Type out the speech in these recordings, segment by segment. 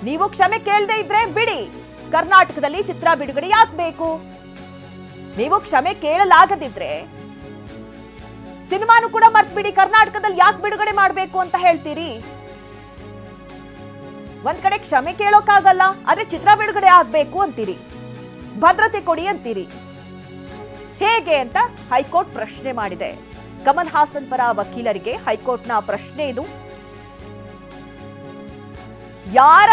ನೀವು ಕ್ಷಮೆ ಕೇಳದೆ ಇದ್ರೆ ಬಿಡಿ, ಕರ್ನಾಟಕದಲ್ಲಿ ಚಿತ್ರ ಬಿಡುಗಡೆ ಯಾಕೆ ಬೇಕು? ನೀವು ಕ್ಷಮೆ ಕೇಳಲಾಗದಿದ್ರೆ ಸಿನಿಮಾನು ಕೂಡ ಮರ್ತ್ಬಿಡಿ, ಕರ್ನಾಟಕದಲ್ಲಿ ಯಾಕೆ ಬಿಡುಗಡೆ ಮಾಡಬೇಕು ಅಂತ ಹೇಳ್ತೀರಿ? ಒಂದ್ ಕಡೆ ಕ್ಷಮೆ ಕೇಳೋಕ್ಕಾಗಲ್ಲ, ಆದ್ರೆ ಚಿತ್ರ ಬಿಡುಗಡೆ ಆಗ್ಬೇಕು ಅಂತೀರಿ, ಭದ್ರತೆ ಕೊಡಿ ಅಂತೀರಿ. ಹೇಗೆ ಅಂತ ಹೈಕೋರ್ಟ್ ಪ್ರಶ್ನೆ ಮಾಡಿದೆ. ಕಮಲ್ ಹಾಸನ್ ಪರ ವಕೀಲರಿಗೆ ಹೈಕೋರ್ಟ್ನ ಪ್ರಶ್ನೆ ಇದು. ಯಾರ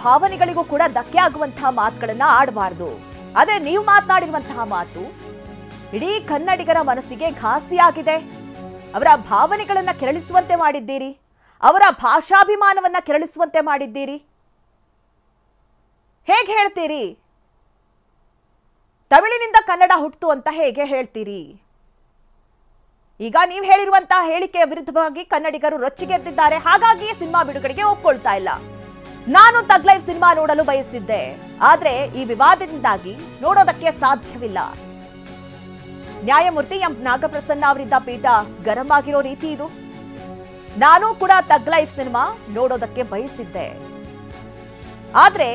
ಭಾವನೆಗಳಿಗೂ ಕೂಡ ಧಕ್ಕೆ ಆಗುವಂತಹ ಮಾತುಗಳನ್ನ ಆಡಬಾರ್ದು. ಆದ್ರೆ ನೀವು ಮಾತನಾಡಿರುವಂತಹ ಮಾತು ಇಡೀ ಕನ್ನಡಿಗರ ಮನಸ್ಸಿಗೆ ಘಾಸಿಯಾಗಿದೆ. ಅವರ ಭಾವನೆಗಳನ್ನ ಕೆರಳಿಸುವಂತೆ ಮಾಡಿದ್ದೀರಿ, ಅವರ ಭಾಷಾಭಿಮಾನವನ್ನ ಕೆರಳಿಸುವಂತೆ ಮಾಡಿದ್ದೀರಿ. ಹೇಗೆ ಹೇಳ್ತೀರಿ? ತಮಿಳಿನಿಂದ ಕನ್ನಡ ಹುಟ್ಟಿತು ಅಂತ ಹೇಗೆ ಹೇಳ್ತೀರಿ? ಈಗ ನೀವು ಹೇಳಿರುವಂತಹ ಹೇಳಿಕೆಯ ವಿರುದ್ಧವಾಗಿ ಕನ್ನಡಿಗರು ರೊಚ್ಚಿಗೆದ್ದಿದ್ದಾರೆ. ಹಾಗಾಗಿ ಸಿನಿಮಾ ಬಿಡುಗಡೆಗೆ ಒಪ್ಕೊಳ್ತಾ ಇಲ್ಲ. ನಾನು ತಗ್ ಲೈಫ್ ಸಿನಿಮಾ ನೋಡಲು ಬಯಸಿದ್ದೆ, ಆದ್ರೆ ಈ ವಿವಾದದಿಂದಾಗಿ ನೋಡೋದಕ್ಕೆ ಸಾಧ್ಯವಿಲ್ಲ. ನ್ಯಾಯಮೂರ್ತಿ ಎಂ ನಾಗಪ್ರಸನ್ನ ಅವರಿದ್ದ ಪೀಠ ಗರಂ ಆಗಿರೋ ರೀತಿ ಇದು. ನಾನು ಕೂಡ ತಗ್ ಲೈಫ್ ಸಿನಿಮಾ ನೋಡೋದಕ್ಕೆ ಬಯಸಿದ್ದೆ, ಆದ್ರೆ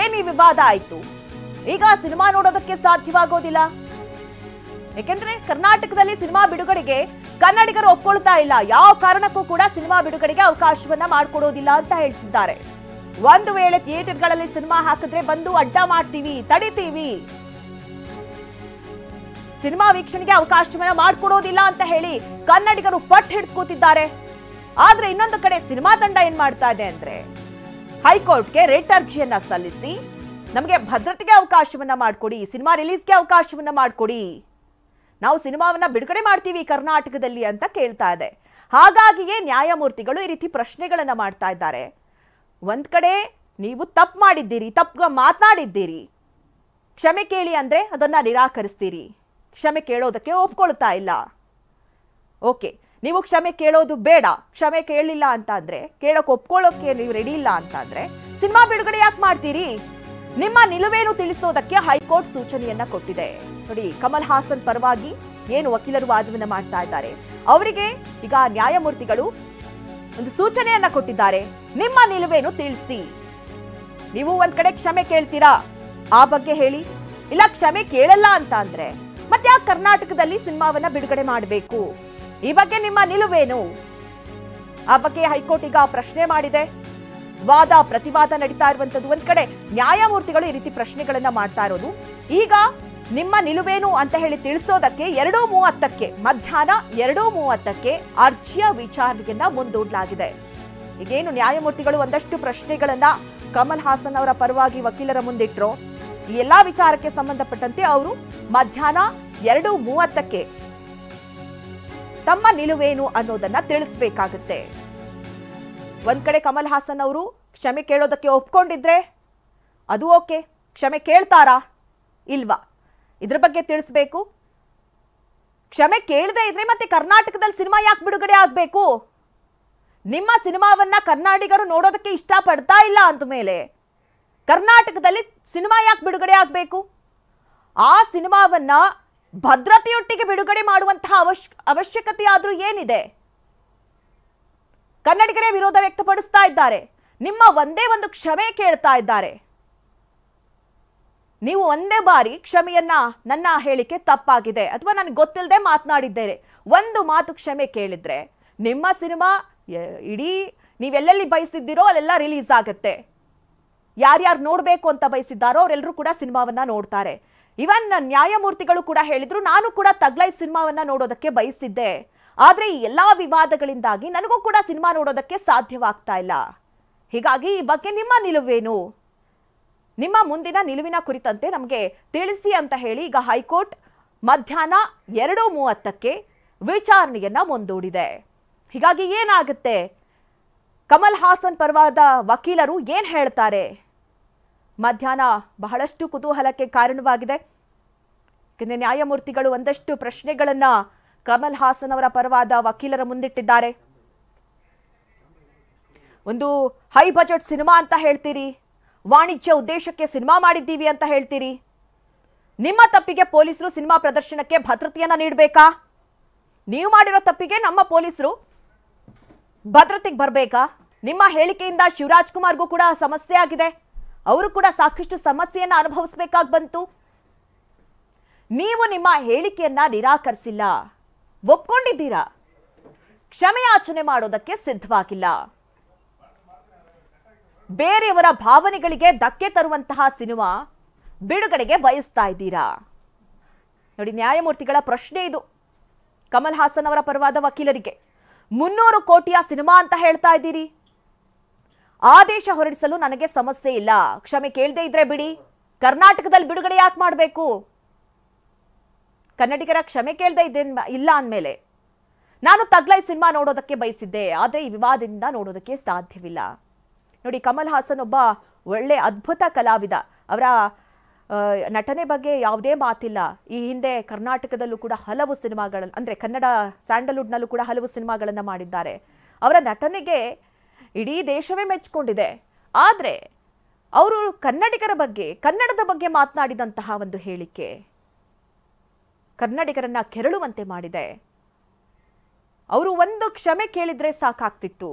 ಏನ್ ಈ ವಿವಾದ ಆಯ್ತು? ಈಗ ಸಿನಿಮಾ ನೋಡೋದಕ್ಕೆ ಸಾಧ್ಯವಾಗೋದಿಲ್ಲ. ಯಾಕೆಂದ್ರೆ ಕರ್ನಾಟಕದಲ್ಲಿ ಸಿನಿಮಾ ಬಿಡುಗಡೆಗೆ ಕನ್ನಡಿಗರು ಒಪ್ಕೊಳ್ತಾ ಇಲ್ಲ. ಯಾವ ಕಾರಣಕ್ಕೂ ಕೂಡ ಸಿನಿಮಾ ಬಿಡುಗಡೆಗೆ ಅವಕಾಶವನ್ನ ಮಾಡಿಕೊಡೋದಿಲ್ಲ ಅಂತ ಹೇಳ್ತಿದ್ದಾರೆ. ಒಂದು ವೇಳೆ ಥಿಯೇಟರ್ಗಳಲ್ಲಿ ಸಿನಿಮಾ ಹಾಕಿದ್ರೆ ಬಂದು ಅಡ್ಡ ಮಾಡ್ತೀವಿ, ತಡಿತೀವಿ, ಸಿನಿಮಾ ವೀಕ್ಷಣೆಗೆ ಅವಕಾಶವನ್ನ ಮಾಡಿಕೊಡೋದಿಲ್ಲ ಅಂತ ಹೇಳಿ ಕನ್ನಡಿಗರು ಪಟ್ಟು ಹಿಡಿದು ಕೂತಿದ್ದಾರೆ. ಆದ್ರೆ ಇನ್ನೊಂದು ಕಡೆ ಸಿನಿಮಾ ತಂಡ ಏನ್ ಮಾಡ್ತಾ ಇದೆ ಅಂದ್ರೆ ಹೈಕೋರ್ಟ್ಗೆ ರಿಟ್ ಅರ್ಜಿಯನ್ನ ಸಲ್ಲಿಸಿ ನಮಗೆ ಭದ್ರತೆಗೆ ಅವಕಾಶವನ್ನ ಮಾಡಿಕೊಡಿ, ಸಿನಿಮಾ ರಿಲೀಸ್ಗೆ ಅವಕಾಶವನ್ನ ಮಾಡಿಕೊಡಿ, ನಾವು ಸಿನಿಮಾವನ್ನ ಬಿಡುಗಡೆ ಮಾಡ್ತೀವಿ ಕರ್ನಾಟಕದಲ್ಲಿ ಅಂತ ಕೇಳ್ತಾ ಇದೆ. ಹಾಗಾಗಿಯೇ ನ್ಯಾಯಮೂರ್ತಿಗಳು ಈ ರೀತಿ ಪ್ರಶ್ನೆಗಳನ್ನ ಮಾಡ್ತಾ ಇದ್ದಾರೆ. ಒಂದ್ ಕಡೆ ನೀವು ತಪ್ಪು ಮಾಡಿದ್ದೀರಿ, ತಪ್ಪು ಮಾತನಾಡಿದ್ದೀರಿ, ಕ್ಷಮೆ ಕೇಳಿ ಅಂದ್ರೆ ಅದನ್ನ ನಿರಾಕರಿಸ್ತೀರಿ, ಕ್ಷಮೆ ಕೇಳೋದಕ್ಕೆ ಒಪ್ಕೊಳ್ತಾ ಇಲ್ಲ. ಓಕೆ, ನೀವು ಕ್ಷಮೆ ಕೇಳೋದು ಬೇಡ, ಕ್ಷಮೆ ಕೇಳಲಿಲ್ಲ ಅಂತ ಅಂದ್ರೆ, ಕೇಳೋಕೆ ಒಪ್ಕೊಳ್ಳೋಕೆ ನೀವು ರೆಡಿ ಇಲ್ಲ ಅಂತ ಅಂದ್ರೆ ಸಿನಿಮಾ ಬಿಡುಗಡೆ ಯಾಕೆ ಮಾಡ್ತೀರಿ? ನಿಮ್ಮ ನಿಲುವೇನು ತಿಳಿಸೋದಕ್ಕೆ ಹೈಕೋರ್ಟ್ ಸೂಚನೆಯನ್ನ ಕೊಟ್ಟಿದೆ. ನೋಡಿ, ಕಮಲ್ ಹಾಸನ್ ಪರವಾಗಿ ಏನು ವಕೀಲರು ವಾದವನ್ನ ಮಾಡ್ತಾ ಇದ್ದಾರೆ, ಅವರಿಗೆ ಈಗ ನ್ಯಾಯಮೂರ್ತಿಗಳು ಒಂದು ಸೂಚನೆಯನ್ನ ಕೊಟ್ಟಿದ್ದಾರೆ. ನಿಮ್ಮ ನಿಲುವೇನು ತಿಳಿಸಿ. ನೀವು ಒಂದ್ ಕಡೆ ಕ್ಷಮೆ ಕೇಳ್ತೀರಾ, ಆ ಬಗ್ಗೆ ಹೇಳಿ. ಇಲ್ಲ ಕ್ಷಮೆ ಕೇಳಲ್ಲ ಅಂತ ಅಂದ್ರೆ ಮತ್ತೆ ಯಾಕೆ ಕರ್ನಾಟಕದಲ್ಲಿ ಸಿನಿಮಾವನ್ನ ಬಿಡುಗಡೆ ಮಾಡಬೇಕು? ಈ ಬಗ್ಗೆ ನಿಮ್ಮ ನಿಲುವೇನು? ಆ ಬಗ್ಗೆ ಹೈಕೋರ್ಟ್ ಈಗ ಪ್ರಶ್ನೆ ಮಾಡಿದೆ. ವಾದ ಪ್ರತಿವಾದ ನಡೀತಾ ಇರುವಂತದ್ದು. ಒಂದ್ ಕಡೆ ನ್ಯಾಯಮೂರ್ತಿಗಳು ಈ ರೀತಿ ಪ್ರಶ್ನೆಗಳನ್ನ ಮಾಡ್ತಾ ಇರೋದು. ಈಗ ನಿಮ್ಮ ನಿಲುವೇನು ಅಂತ ಹೇಳಿ ತಿಳಿಸೋದಕ್ಕೆ 2:30ಕ್ಕೆ ಮಧ್ಯಾಹ್ನ 2:30ಕ್ಕೆ ಅರ್ಜಿಯ ವಿಚಾರಣೆಯನ್ನ ಮುಂದೂಡಲಾಗಿದೆ. ಈಗೇನು ನ್ಯಾಯಮೂರ್ತಿಗಳು ಒಂದಷ್ಟು ಪ್ರಶ್ನೆಗಳನ್ನ ಕಮಲ್ ಹಾಸನ್ ಅವರ ಪರವಾಗಿ ವಕೀಲರ ಮುಂದಿಟ್ರು, ಈ ಎಲ್ಲಾ ವಿಚಾರಕ್ಕೆ ಸಂಬಂಧಪಟ್ಟಂತೆ ಅವರು ಮಧ್ಯಾಹ್ನ 2:30ಕ್ಕೆ ತಮ್ಮ ನಿಲುವೇನು ಅನ್ನೋದನ್ನ ತಿಳಿಸಬೇಕಾಗುತ್ತೆ. ಒಂದ್ ಕಡೆ ಕಮಲ್ ಹಾಸನ್ ಅವರು ಕ್ಷಮೆ ಕೇಳೋದಕ್ಕೆ ಒಪ್ಕೊಂಡಿದ್ರೆ ಅದು ಓಕೆ, ಕ್ಷಮೆ ಕೇಳ್ತಾರಾ ಇಲ್ವಾ ಇದ್ರ ಬಗ್ಗೆ ತಿಳಿಸ್ಬೇಕು. ಕ್ಷಮೆ ಕೇಳದೆ ಇದ್ರೆ ಮತ್ತೆ ಕರ್ನಾಟಕದಲ್ಲಿ ಸಿನಿಮಾ ಯಾಕೆ ಬಿಡುಗಡೆ ಆಗ್ಬೇಕು? ನಿಮ್ಮ ಸಿನಿಮಾವನ್ನ ಕನ್ನಡಿಗರು ನೋಡೋದಕ್ಕೆ ಇಷ್ಟಪಡ್ತಾ ಇಲ್ಲ ಅಂದ ಮೇಲೆ ಕರ್ನಾಟಕದಲ್ಲಿ ಸಿನಿಮಾ ಯಾಕೆ ಬಿಡುಗಡೆ ಆಗ್ಬೇಕು? ಆ ಸಿನಿಮಾವನ್ನ ಭದ್ರತೆಯೊಟ್ಟಿಗೆ ಬಿಡುಗಡೆ ಮಾಡುವಂತಹ ಅವಶ್ಯಕತೆ ಆದ್ರೂ ಏನಿದೆ? ಕನ್ನಡಿಗರೇ ವಿರೋಧ ವ್ಯಕ್ತಪಡಿಸ್ತಾ ಇದ್ದಾರೆ. ನಿಮ್ಮ ಒಂದೇ ಒಂದು ಕ್ಷಮೆ ಕೇಳ್ತಾ ಇದ್ದಾರೆ. ನೀವು ಒಂದೇ ಬಾರಿ ಕ್ಷಮೆಯನ್ನ, ನನ್ನ ಹೇಳಿಕೆ ತಪ್ಪಾಗಿದೆ ಅಥವಾ ನನಗೆ ಗೊತ್ತಿಲ್ಲದೆ ಮಾತನಾಡಿದ್ದೇನೆ, ಒಂದು ಮಾತು ಕ್ಷಮೆ ಕೇಳಿದ್ರೆ ನಿಮ್ಮ ಸಿನಿಮಾ ಇಡೀ ನೀವೆಲ್ಲೆಲ್ಲಿ ಬಯಸಿದ್ದೀರೋ ಅಲ್ಲೆಲ್ಲ ರಿಲೀಸ್ ಆಗುತ್ತೆ. ಯಾರ್ಯಾರು ನೋಡಬೇಕು ಅಂತ ಬಯಸಿದ್ದಾರೋ ಅವರೆಲ್ಲರೂ ಕೂಡ ಸಿನಿಮಾವನ್ನ ನೋಡ್ತಾರೆ. ಇವನ್ ನ್ಯಾಯಮೂರ್ತಿಗಳು ಕೂಡ ಹೇಳಿದ್ರು, ನಾನು ಕೂಡ ತಗ್ ಲೈಫ್ ಸಿನಿಮಾವನ್ನ ನೋಡೋದಕ್ಕೆ ಬಯಸಿದ್ದೆ, ಆದ್ರೆ ಈ ಎಲ್ಲಾ ವಿವಾದಗಳಿಂದಾಗಿ ನನಗೂ ಕೂಡ ಸಿನಿಮಾ ನೋಡೋದಕ್ಕೆ ಸಾಧ್ಯವಾಗ್ತಾ ಇಲ್ಲ. ಹೀಗಾಗಿ ಈ ಬಗ್ಗೆ ನಿಮ್ಮ ನಿಲುವೇನು? ನಿಮ್ಮ ಮುಂದಿನ ನಿಲುವಿನ ಕುರಿತಂತೆ ನಮಗೆ ತಿಳಿಸಿ ಅಂತ ಹೇಳಿ ಈಗ ಹೈಕೋರ್ಟ್ ಮಧ್ಯಾಹ್ನ 2:30ಕ್ಕೆ ವಿಚಾರಣೆಯನ್ನ ಮುಂದೂಡಿದೆ. ಹೀಗಾಗಿ ಏನಾಗುತ್ತೆ? ಕಮಲ್ ಹಾಸನ್ ಪರವಾದ ವಕೀಲರು ಏನ್ ಹೇಳ್ತಾರೆ? ಮಧ್ಯಾಹ್ನ ಬಹಳಷ್ಟು ಕುತೂಹಲಕ್ಕೆ ಕಾರಣವಾಗಿದೆ. ನ್ಯಾಯಮೂರ್ತಿಗಳು ಒಂದಷ್ಟು ಪ್ರಶ್ನೆಗಳನ್ನ ಕಮಲ್ ಹಾಸನ್ ಅವರ ಪರವಾದ ವಕೀಲರ ಮುಂದಿಟ್ಟಿದ್ದಾರೆ. ಒಂದು ಹೈ ಬಜೆಟ್ ಸಿನಿಮಾ ಅಂತ ಹೇಳ್ತೀರಿ, ವಾಣಿಜ್ಯ ಉದ್ದೇಶಕ್ಕೆ ಸಿನಿಮಾ ಮಾಡಿದ್ದೀವಿ ಅಂತ ಹೇಳ್ತೀರಿ. ನಿಮ್ಮ ತಪ್ಪಿಗೆ ಪೊಲೀಸರು ಸಿನಿಮಾ ಪ್ರದರ್ಶನಕ್ಕೆ ಭದ್ರತೆಯನ್ನ ನೀಡಬೇಕಾ? ನೀವು ಮಾಡಿರೋ ತಪ್ಪಿಗೆ ನಮ್ಮ ಪೊಲೀಸರು ಭದ್ರತೆಗೆ ಬರಬೇಕಾ? ನಿಮ್ಮ ಹೇಳಿಕೆಯಿಂದ ಶಿವರಾಜ್ ಕುಮಾರ್ಗೂ ಕೂಡ ಸಮಸ್ಯೆ ಆಗಿದೆ. ಅವರು ಕೂಡ ಸಾಕಷ್ಟು ಸಮಸ್ಯೆಯನ್ನ ಅನುಭವಿಸಬೇಕಾಗಿ ಬಂತು. ನೀವು ನಿಮ್ಮ ಹೇಳಿಕೆಯನ್ನ ನಿರಾಕರಿಸಿಲ್ಲ, ಒಪ್ಕೊಂಡಿದ್ದೀರಾ, ಕ್ಷಮೆಯಾಚನೆ ಮಾಡೋದಕ್ಕೆ ಸಿದ್ಧವಾಗಿಲ್ಲ. ಬೇರೆಯವರ ಭಾವನೆಗಳಿಗೆ ಧಕ್ಕೆ ತರುವಂತಹ ಸಿನಿಮಾ ಬಿಡುಗಡೆಗೆ ಬಯಸ್ತಾ ಇದ್ದೀರಾ. ನೋಡಿ, ನ್ಯಾಯಮೂರ್ತಿಗಳ ಪ್ರಶ್ನೆ ಇದು ಕಮಲ್ ಹಾಸನ್ ಅವರ ಪರವಾದ ವಕೀಲರಿಗೆ. 300 ಕೋಟಿಯ ಸಿನಿಮಾ ಅಂತ ಹೇಳ್ತಾ ಇದ್ದೀರಿ, ಆದೇಶ ಹೊರಡಿಸಲು ನನಗೆ ಸಮಸ್ಯೆ ಇಲ್ಲ, ಕ್ಷಮೆ ಕೇಳದೇ ಇದ್ರೆ ಬಿಡಿ, ಕರ್ನಾಟಕದಲ್ಲಿ ಬಿಡುಗಡೆ ಯಾಕೆ ಮಾಡಬೇಕು? ಕನ್ನಡಿಗರ ಕ್ಷಮೆ ಕೇಳದೇ ಇಲ್ಲ ಅಂದಮೇಲೆ ನಾನು ತಗ್ ಲೈಫ್ ಸಿನಿಮಾ ನೋಡೋದಕ್ಕೆ ಬಯಸಿದ್ದೆ, ಆದರೆ ಈ ವಿವಾದದಿಂದ ನೋಡೋದಕ್ಕೆ ಸಾಧ್ಯವಿಲ್ಲ. ನೋಡಿ, ಕಮಲ್ ಹಾಸನ್ ಒಬ್ಬ ಒಳ್ಳೆ ಅದ್ಭುತ ಕಲಾವಿದ. ಅವರ ನಟನೆ ಬಗ್ಗೆ ಯಾವುದೇ ಮಾತಿಲ್ಲ. ಈ ಹಿಂದೆ ಕರ್ನಾಟಕದಲ್ಲೂ ಕೂಡ ಹಲವು ಸಿನಿಮಾಗಳನ್ನು, ಅಂದರೆ ಕನ್ನಡ ಸ್ಯಾಂಡಲ್ವುಡ್ನಲ್ಲೂ ಕೂಡ ಹಲವು ಸಿನಿಮಾಗಳನ್ನು ಮಾಡಿದ್ದಾರೆ. ಅವರ ನಟನೆಗೆ ಇಡೀ ದೇಶವೇ ಮೆಚ್ಚಿಕೊಂಡಿದೆ. ಆದರೆ ಅವರು ಕನ್ನಡಿಗರ ಬಗ್ಗೆ, ಕನ್ನಡದ ಬಗ್ಗೆ ಮಾತನಾಡಿದಂತಹ ಒಂದು ಹೇಳಿಕೆ ಕನ್ನಡಿಗರನ್ನ ಕೆರಳುವಂತೆ ಮಾಡಿದೆ. ಅವರು ಒಂದು ಕ್ಷಮೆ ಕೇಳಿದ್ರೆ ಸಾಕಾಗ್ತಿತ್ತು,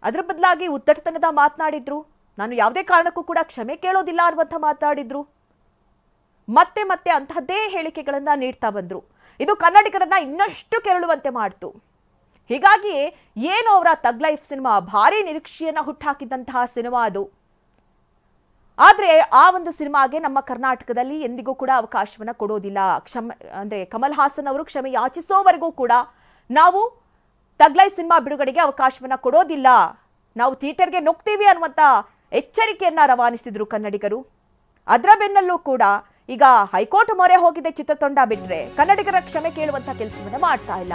ಅದರ ಬದಲಾಗಿ ಉದ್ದಟತನದ ಮಾತನಾಡಿದ್ರು. ನಾನು ಯಾವುದೇ ಕಾರಣಕ್ಕೂ ಕೂಡ ಕ್ಷಮೆ ಕೇಳೋದಿಲ್ಲ ಅನ್ನುವಂಥ ಮಾತಾಡಿದ್ರು. ಮತ್ತೆ ಮತ್ತೆ ಅಂತಹದ್ದೇ ಹೇಳಿಕೆಗಳನ್ನ ನೀಡ್ತಾ ಬಂದ್ರು. ಇದು ಕನ್ನಡಿಗರನ್ನ ಇನ್ನಷ್ಟು ಕೆರಳುವಂತೆ ಮಾಡ್ತು. ಹೀಗಾಗಿ ಏನು ಅವರ ತಗ್ ಲೈಫ್ ಸಿನಿಮಾ ಭಾರಿ ನಿರೀಕ್ಷೆಯನ್ನ ಹುಟ್ಟಾಕಿದಂತಹ ಸಿನಿಮಾ ಅದು. ಆದರೆ ಆ ಒಂದು ಸಿನಿಮಾಗೆ ನಮ್ಮ ಕರ್ನಾಟಕದಲ್ಲಿ ಎಂದಿಗೂ ಕೂಡ ಅವಕಾಶವನ್ನ ಕೊಡೋದಿಲ್ಲ. ಅಂದ್ರೆ ಕಮಲ್ ಹಾಸನ್ ಅವರು ಕ್ಷಮೆ ಯಾಚಿಸೋವರೆಗೂ ಕೂಡ ನಾವು ತಗ್ ಲೈಫ್ ಸಿನಿಮಾ ಬಿಡುಗಡೆಗೆ ಅವಕಾಶವನ್ನ ಕೊಡೋದಿಲ್ಲ, ನಾವು ಥಿಯೇಟರ್ಗೆ ನುಗ್ತೀವಿ ಅನ್ನುವಂತ ಎಚ್ಚರಿಕೆಯನ್ನ ರವಾನಿಸಿದ್ರು ಕನ್ನಡಿಗರು. ಅದರ ಬೆನ್ನಲ್ಲೂ ಕೂಡ ಈಗ ಹೈಕೋರ್ಟ್ ಮೊರೆ ಹೋಗಿದೆ ಚಿತ್ರತಂಡ ಬಿಟ್ರೆ ಕನ್ನಡಿಗರ ಕ್ಷಮೆ ಕೇಳುವಂತ ಕೆಲಸವನ್ನ ಮಾಡ್ತಾ ಇಲ್ಲ.